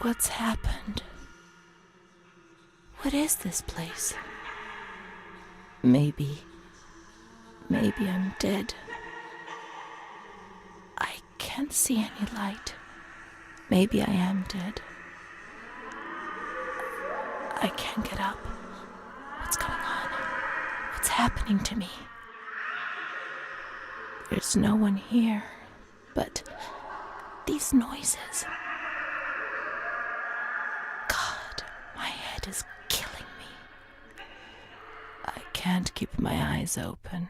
What's happened? What is this place? Maybe I'm dead. I can't see any light. Maybe I am dead. I can't get up. What's going on? What's happening to me? There's no one here, but these noises. God, my head is killing me. I can't keep my eyes open.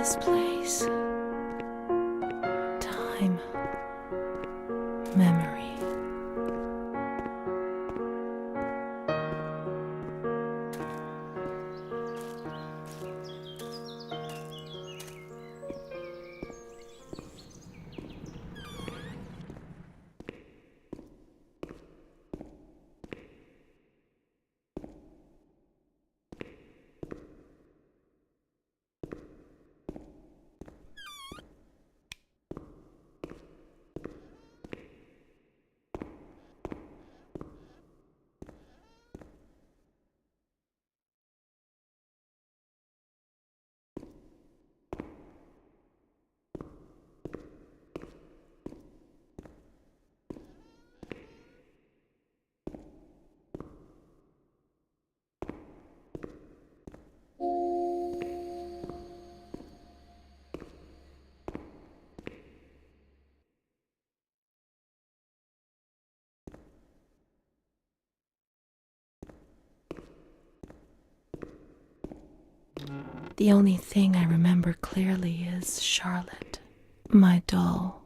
This place, time, memory. The only thing I remember clearly is Charlotte, my doll.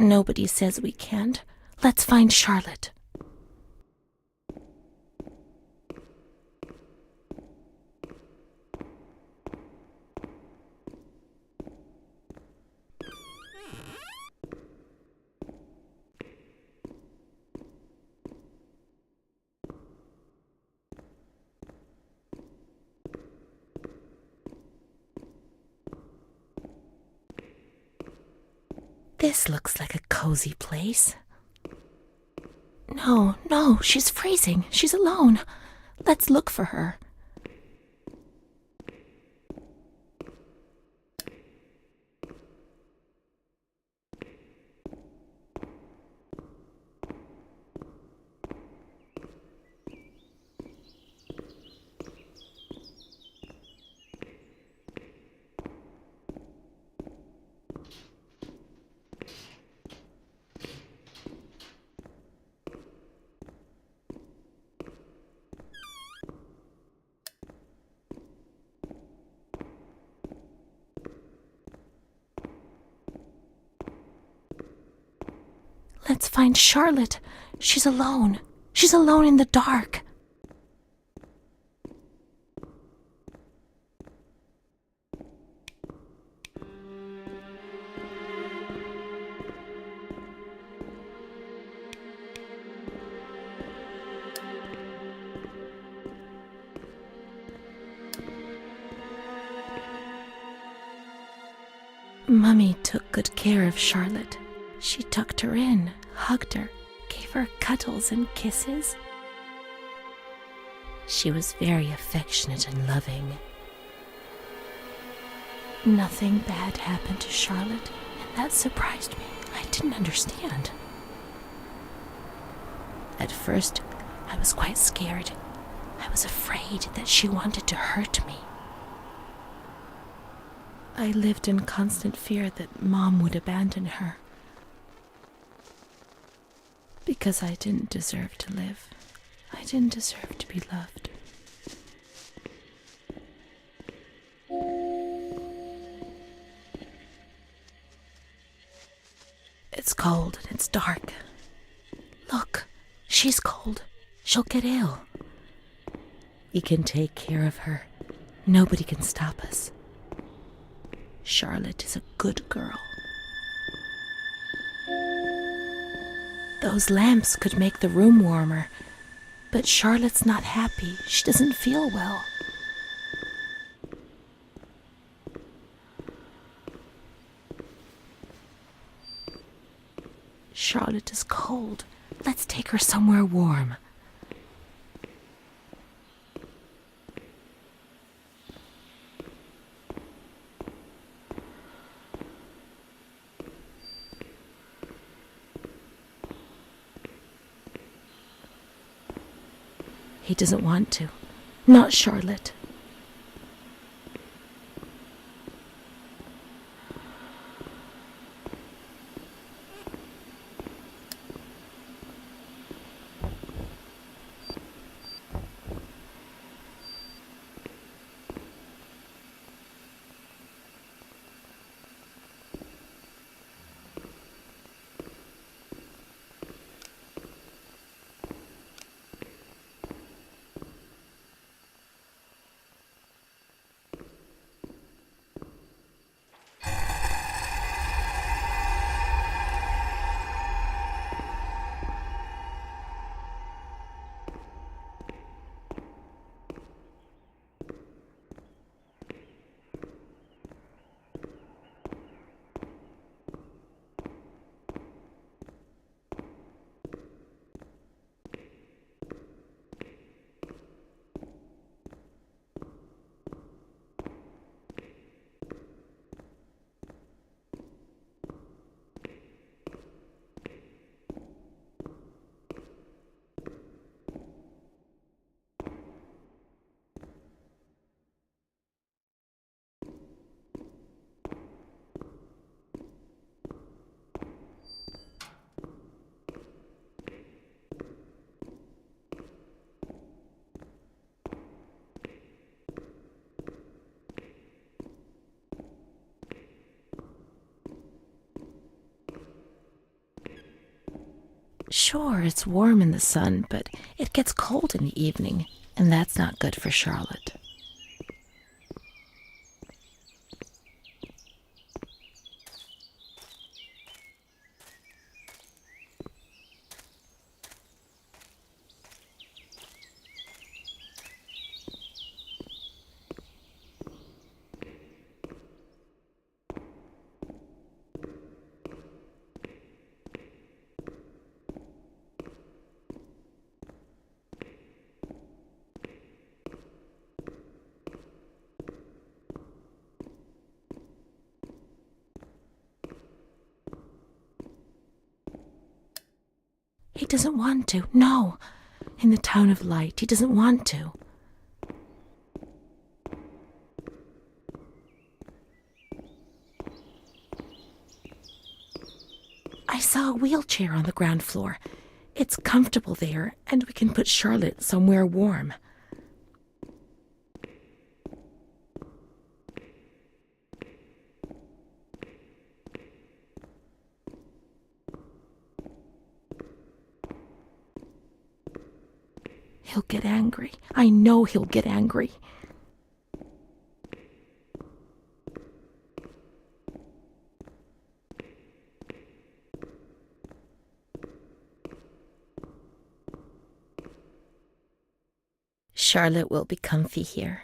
Nobody says we can't. Let's find Charlotte. This looks like a cozy place. No, she's freezing. She's alone. Let's look for her. Let's find Charlotte. She's alone. She's alone in the dark. Mummy took good care of Charlotte. She tucked her in, hugged her, gave her cuddles and kisses. She was very affectionate and loving. Nothing bad happened to Charlotte, and that surprised me. I didn't understand. At first, I was quite scared. I was afraid that she wanted to hurt me. I lived in constant fear that Mom would abandon her. Because I didn't deserve to live. I didn't deserve to be loved. It's cold and it's dark. Look, she's cold. She'll get ill. We can take care of her. Nobody can stop us. Charlotte is a good girl. Those lamps could make the room warmer, but Charlotte's not happy. She doesn't feel well. Charlotte is cold. Let's take her somewhere warm. He doesn't want to. Not Charlotte. Sure, it's warm in the sun, but it gets cold in the evening, and that's not good for Charlotte. He doesn't want to. No. In the town of light, he doesn't want to. I saw a wheelchair on the ground floor. It's comfortable there, and we can put Charlotte somewhere warm. He'll get angry. I know he'll get angry. Charlotte will be comfy here.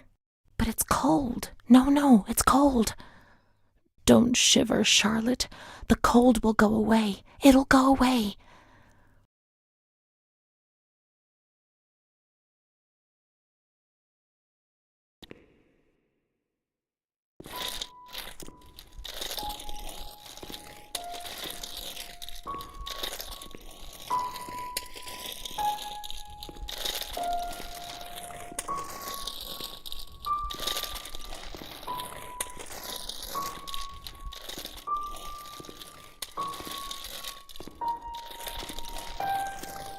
But it's cold. No, it's cold. Don't shiver, Charlotte. The cold will go away. It'll go away.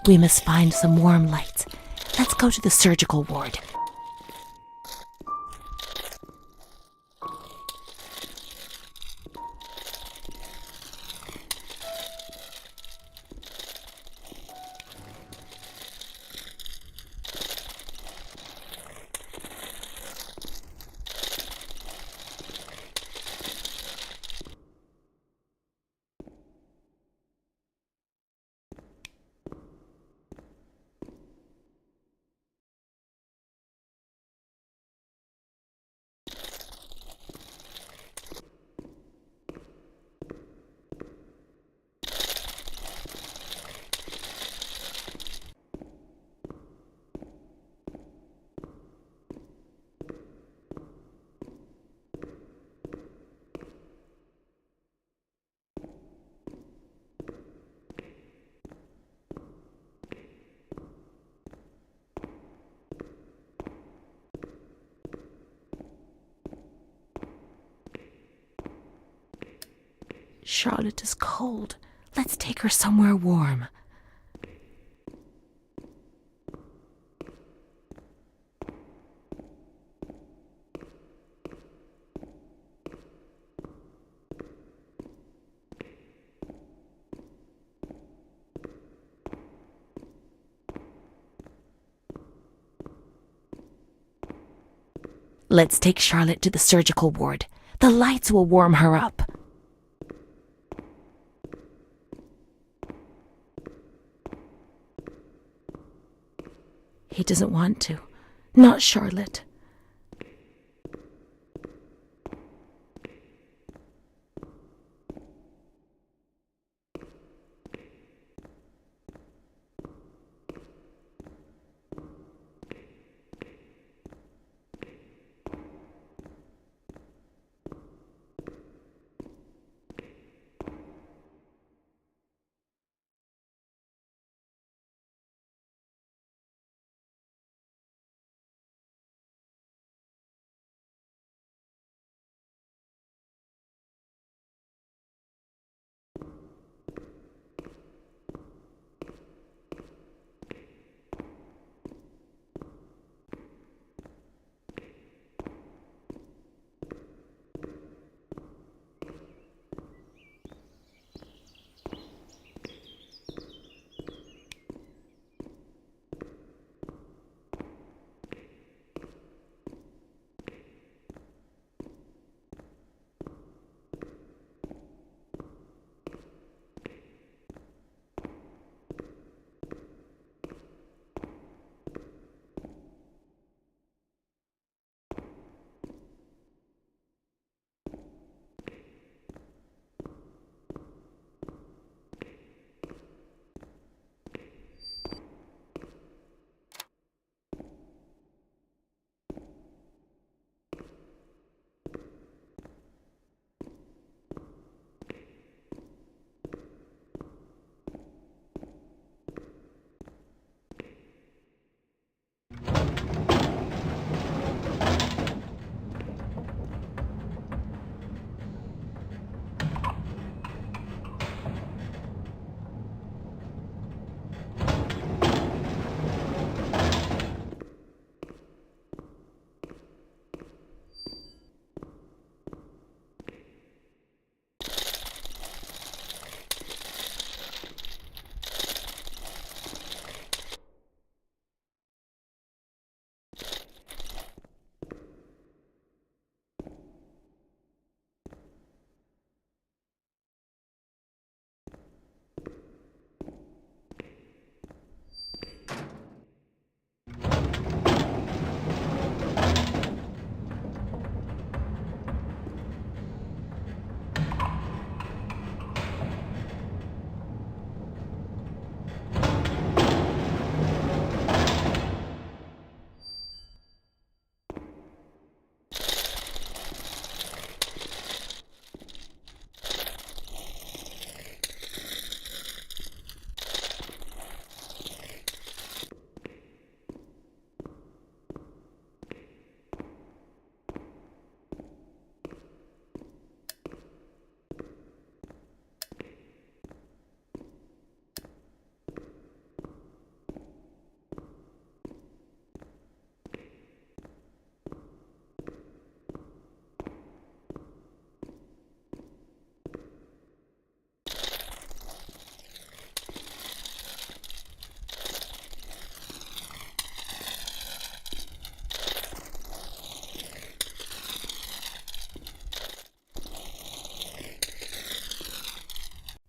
We must find some warm lights. Let's go to the surgical ward. Charlotte is cold. Let's take her somewhere warm. Let's take Charlotte to the surgical ward. The lights will warm her up. He doesn't want to. Not Charlotte.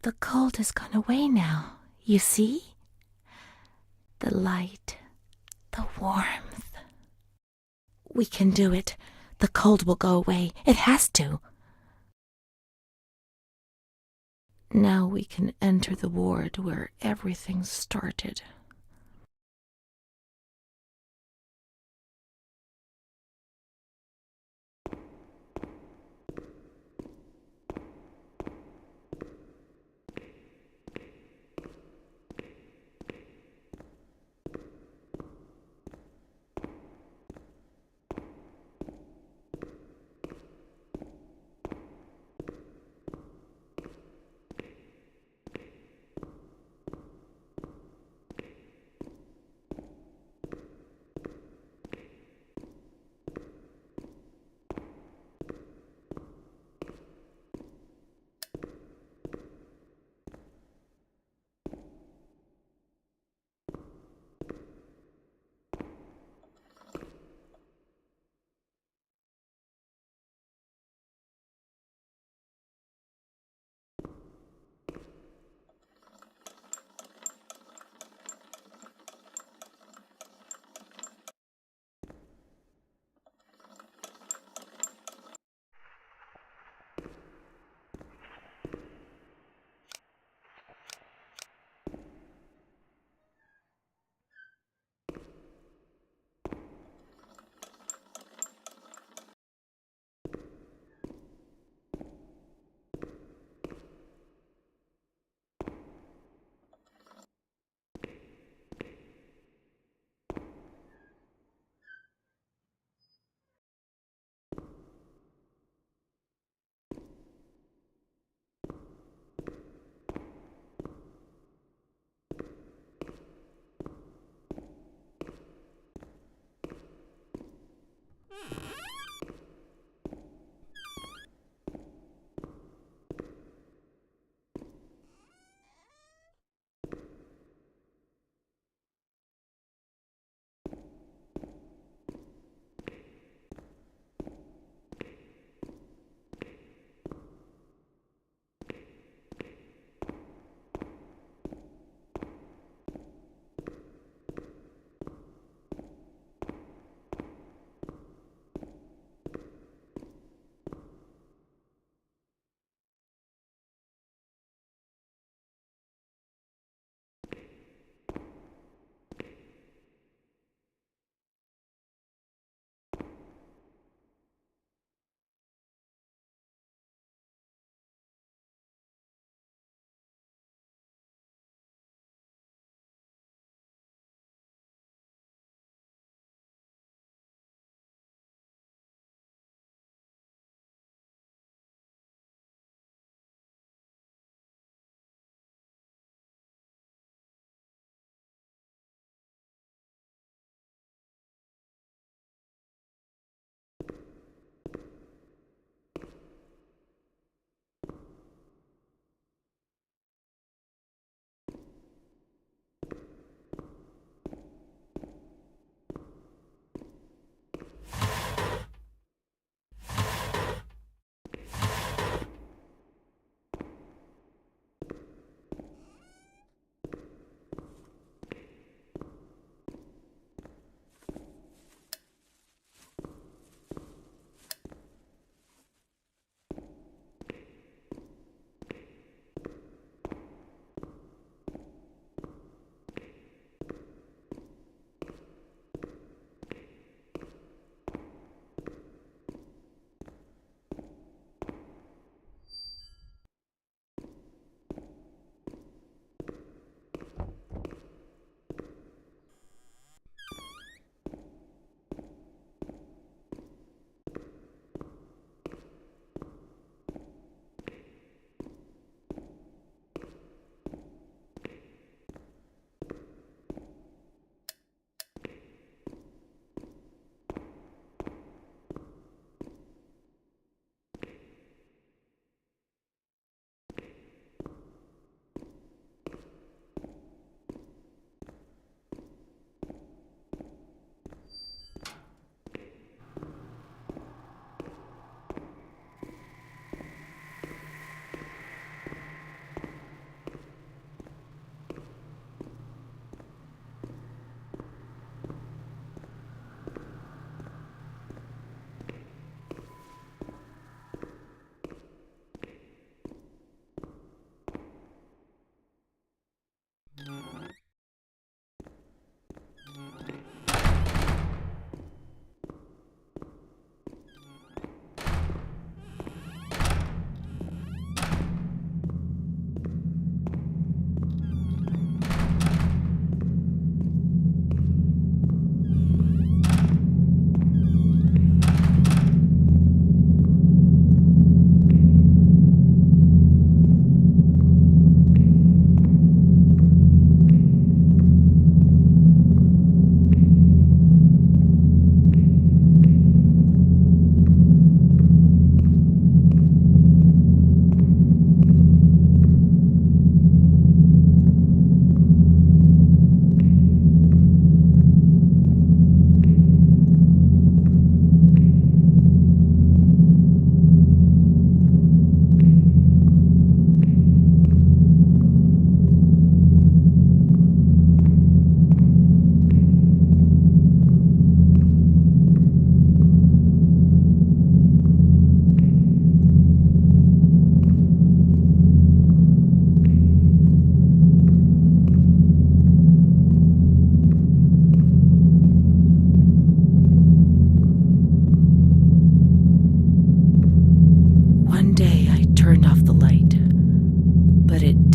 The cold has gone away now, you see? The light, the warmth. We can do it. The cold will go away. It has to. Now we can enter the ward where everything started.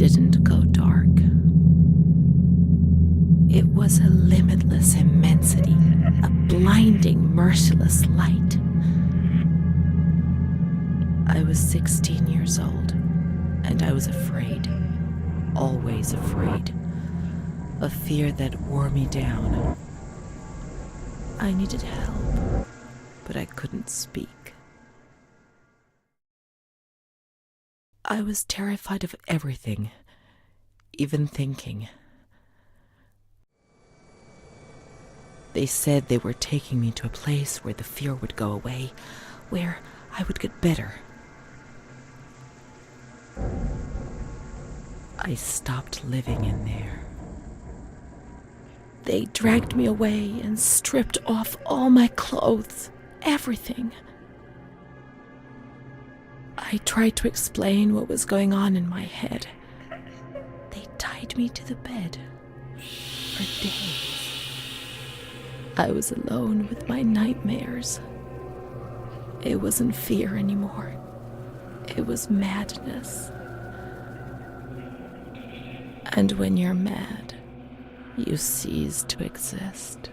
didn't go dark. It was a limitless immensity, a blinding, merciless light. I was 16 years old, and I was afraid, always afraid, a fear that wore me down. I needed help, but I couldn't speak. I was terrified of everything, even thinking. They said they were taking me to a place where the fear would go away, where I would get better. I stopped living in there. They dragged me away and stripped off all my clothes, everything. I tried to explain what was going on in my head. They tied me to the bed for days. I was alone with my nightmares. It wasn't fear anymore. It was madness. And when you're mad, you cease to exist.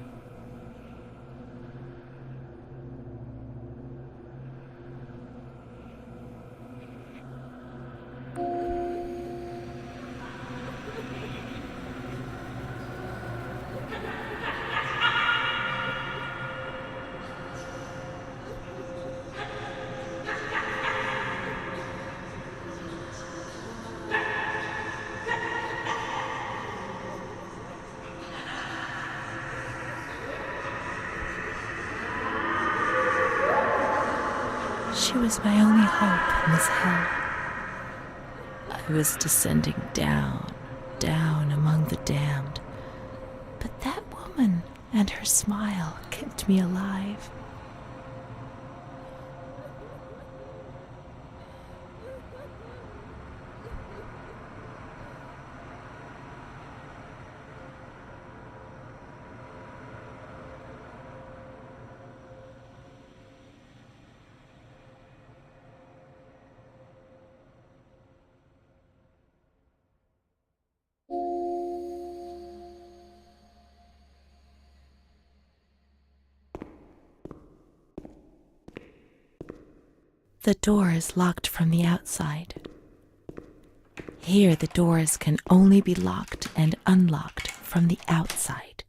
She was my only hope in this hell. I was descending down, down among the damned. But that woman and her smile kept me alive. The door is locked from the outside. Here, the doors can only be locked and unlocked from the outside.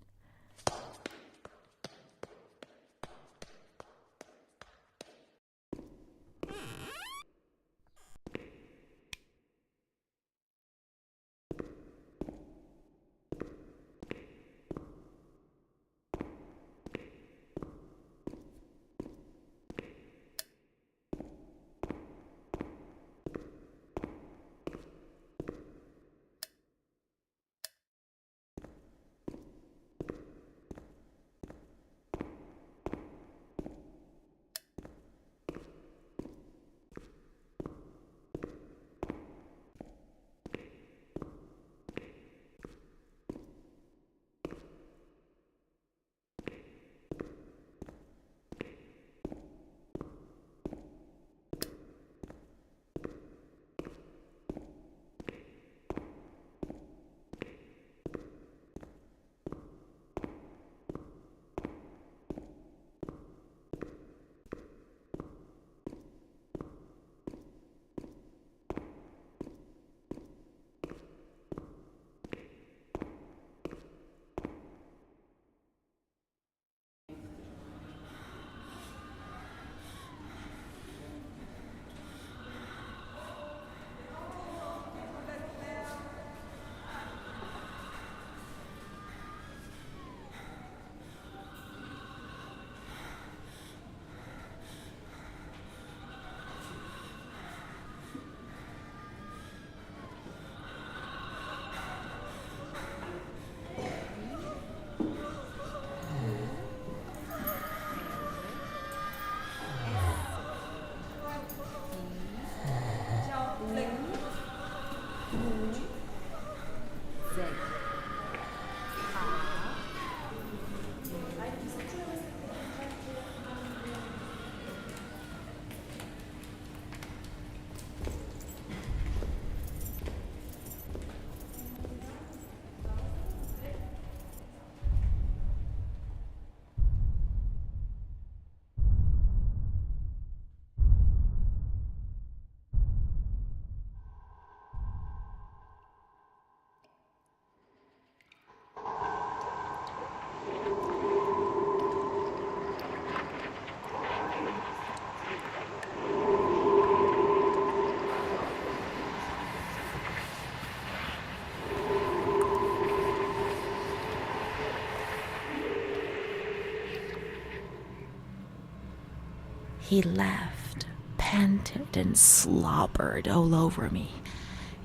He laughed, panted, and slobbered all over me.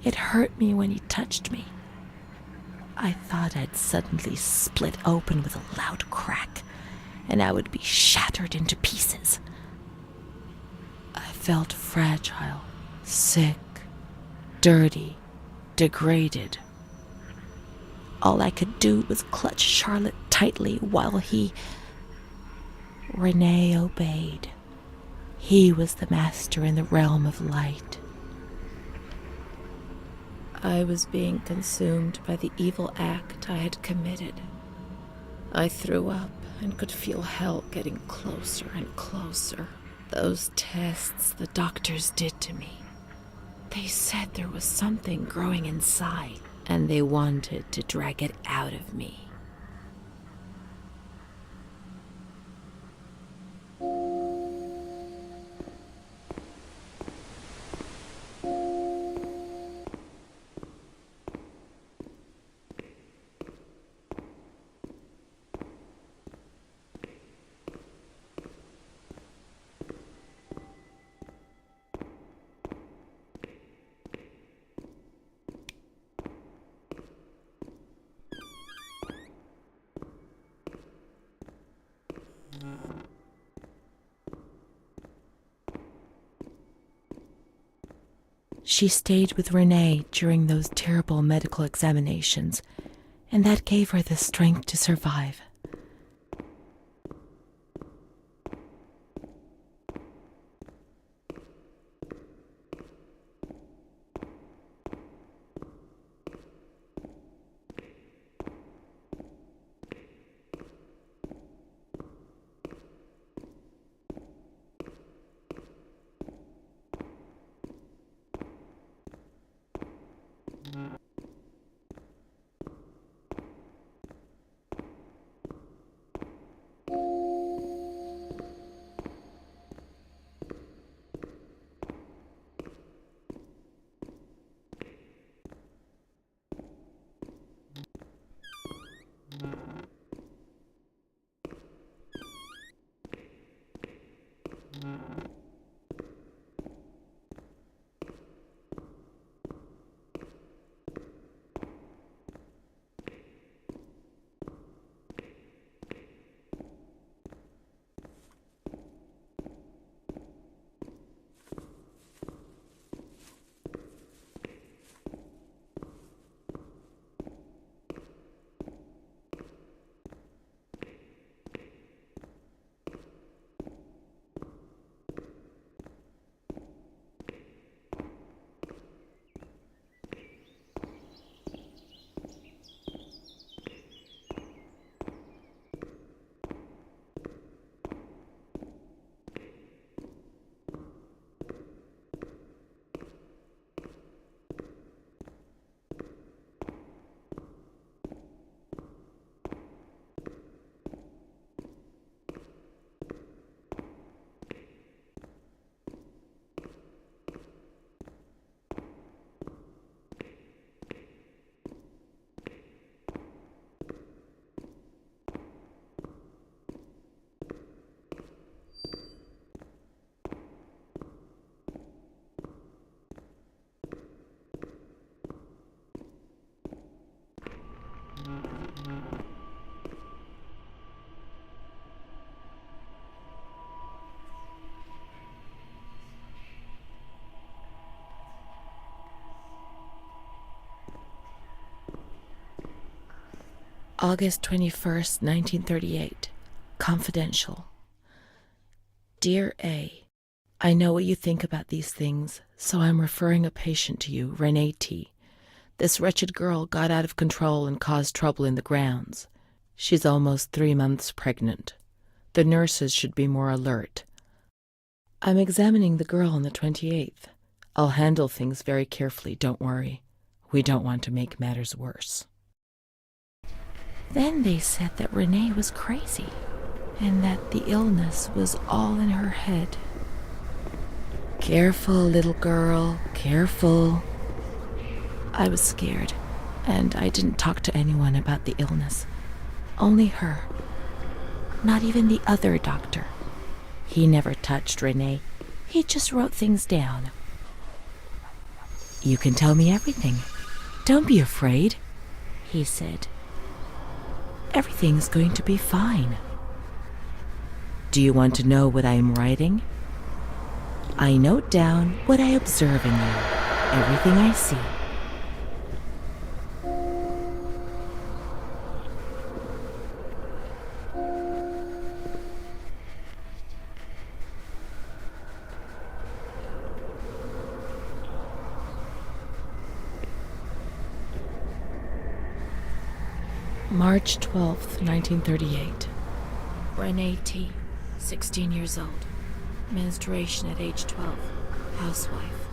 It hurt me when he touched me. I thought I'd suddenly split open with a loud crack, and I would be shattered into pieces. I felt fragile, sick, dirty, degraded. All I could do was clutch Charlotte tightly while René obeyed. He was the master in the realm of light. I was being consumed by the evil act I had committed. I threw up and could feel hell getting closer and closer. Those tests the doctors did to me. They said there was something growing inside, and they wanted to drag it out of me. She stayed with René during those terrible medical examinations, and that gave her the strength to survive. August 21st, 1938. Confidential. Dear A, I know what you think about these things, so I'm referring a patient to you, René T. This wretched girl got out of control and caused trouble in the grounds. She's almost 3 months pregnant. The nurses should be more alert. I'm examining the girl on the 28th. I'll handle things very carefully, don't worry. We don't want to make matters worse. Then they said that René was crazy, and that the illness was all in her head. Careful, little girl, careful. I was scared, and I didn't talk to anyone about the illness. Only her. Not even the other doctor. He never touched Renee. He just wrote things down. "You can tell me everything. Don't be afraid," he said. "Everything's going to be fine." "Do you want to know what I am writing?" "I note down what I observe in you, everything I see." March 12th, 1938. Renee T., 16 years old. Menstruation at age 12. Housewife.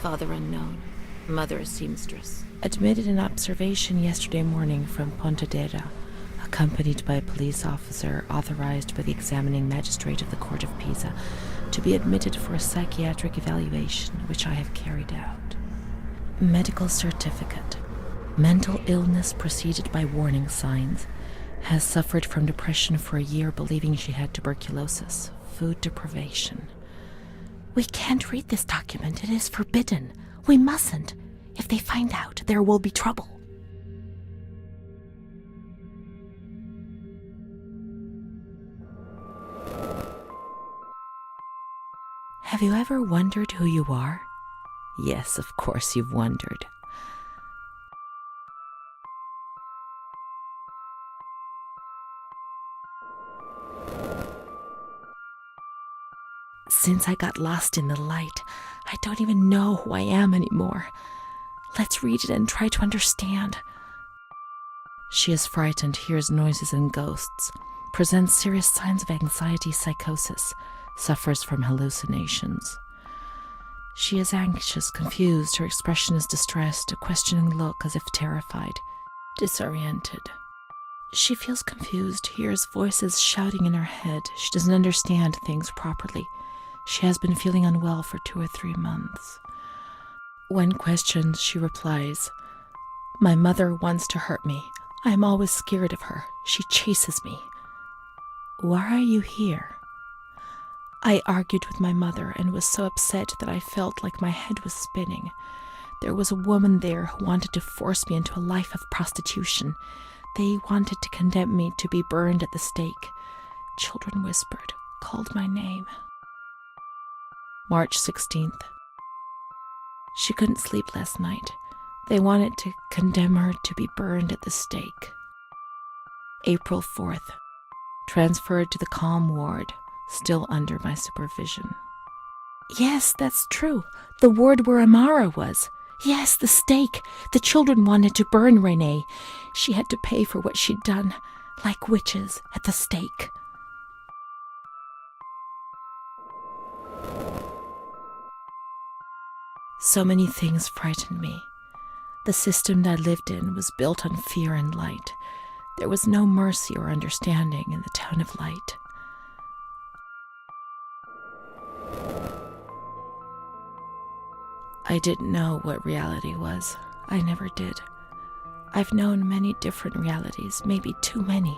Father unknown. Mother a seamstress. Admitted in observation yesterday morning from Pontedera, accompanied by a police officer authorized by the examining magistrate of the Court of Pisa to be admitted for a psychiatric evaluation, which I have carried out. Medical certificate. Mental illness preceded by warning signs. Has suffered from depression for a year, believing she had tuberculosis. Food deprivation. "We can't read this document. It is forbidden. We mustn't. If they find out, there will be trouble." Have you ever wondered who you are? Yes, of course you've wondered. Since I got lost in the light, I don't even know who I am anymore. Let's read it and try to understand. She is frightened, hears noises and ghosts, presents serious signs of anxiety psychosis, suffers from hallucinations. She is anxious, confused, her expression is distressed, a questioning look as if terrified, disoriented. She feels confused, hears voices shouting in her head. She doesn't understand things properly. She has been feeling unwell for 2 or 3 months. When questioned, she replies, "My mother wants to hurt me. I am always scared of her. She chases me." "Why are you here?" "I argued with my mother and was so upset that I felt like my head was spinning. There was a woman there who wanted to force me into a life of prostitution. They wanted to condemn me to be burned at the stake. Children whispered, called my name." March 16th. She couldn't sleep last night. They wanted to condemn her to be burned at the stake. April 4th. Transferred to the calm ward, still under my supervision. Yes, that's true. The ward where Amara was. Yes, the stake. The children wanted to burn Renee. She had to pay for what she'd done, like witches at the stake. So many things frightened me. The system that I lived in was built on fear and light. There was no mercy or understanding in the town of light. I didn't know what reality was. I never did. I've known many different realities, maybe too many.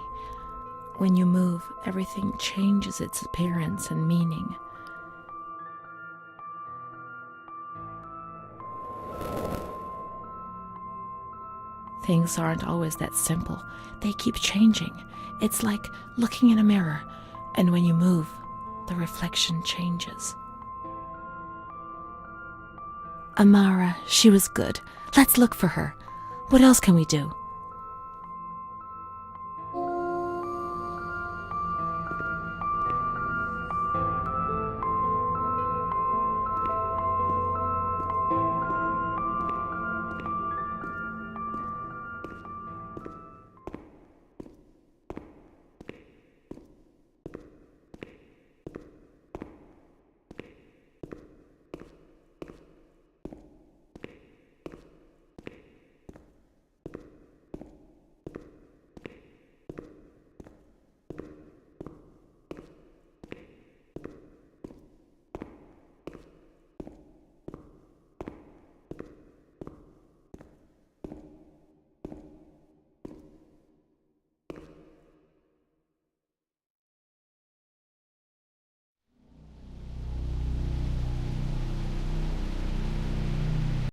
When you move, everything changes its appearance and meaning. Things aren't always that simple. They keep changing. It's like looking in a mirror, and when you move, the reflection changes. Amara, she was good. Let's look for her. What else can we do?